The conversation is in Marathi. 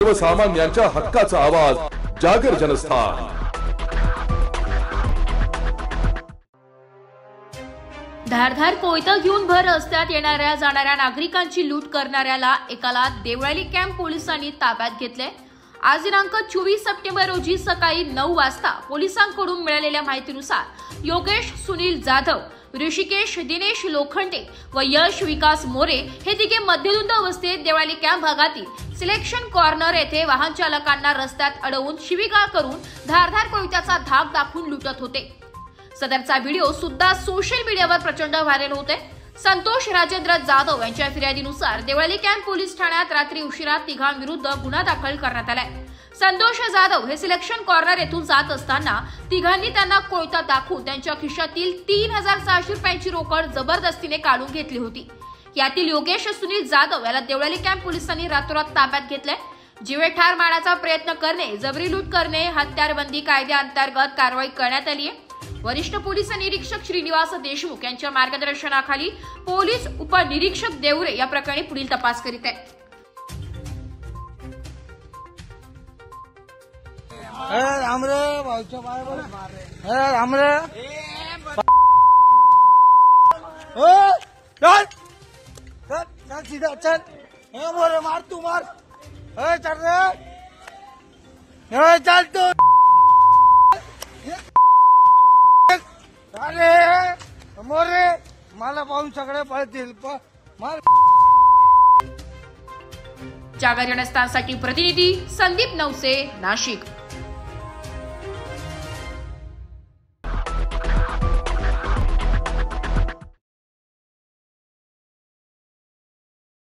सर्वसामान्यांच्या हक्काचा आवाज जागर जनस्थान। धारधार कोयता घेऊन भर रस्त्यात येणाऱ्या जाणाऱ्या नागरिकांची लूट करणाऱ्याला एकाला देवळाली कॅम्प पोलिसांनी ताब्यात घेतले। आज दिनांक 24 सप्टेंबर रोजी सकाळी 9 वाजता पोलिसांकडून मिळालेल्या माहितीनुसार योगेश सुनील जाधव, ऋषिकेश दिनेश लोखंडे व यश विकास मोरे हे तिघे मध्यधुंद अवस्थेत देवळाली कॅम्प भागातील सिलेक्शन कॉर्नर येथे वाहन चालकांना रस्त्यात अडवून शिवीगाळ करून धारधार कोयत्याचा धाक दाखवून लुटत होते। सदरचा व्हिडिओ सुद्धा सोशल मीडियावर प्रचंड व्हायरल होते। संतोष राजेंद्र जाधव यांच्या फिर्यादीनुसार देवळाली कॅम्प पोलीस ठाण्यात रात्री उशिरा तिघांविरुद्ध गुन्हा दाखल करण्यात आलाय। संतोष जाधव हे सिलेक्शन कॉर्नर येथून जात असताना तिघांनी त्यांना कोयता दाखवून त्यांच्या खिशातील 3600 रुपयांची रोकड जबरदस्तीने काढून घेतली होती। यातील योगेश सुनील जाधव याला देवळाली कॅम्प पोलिसांनी रातोरात ताब्यात घेतले। जीवे ठार मारण्याचा प्रयत्न करणे, जबरी लूट करणे, हत्यारबंदी कायद्याअंतर्गत कारवाई करण्यात आली आहे। वरिष्ठ पोलीस निरीक्षक श्रीनिवास देशमुख यांच्या मार्गदर्शनाखाली पोलीस उपनिरीक्षक देवरे या प्रकरणी पुढील तपास करीत आहेत। मार तू मार, चल तू। अरे मोरे मला पाहून सगळे पळतील। जागर जनस्थानसाठी प्रतिनिधी संदीप नवसे, नाशिक।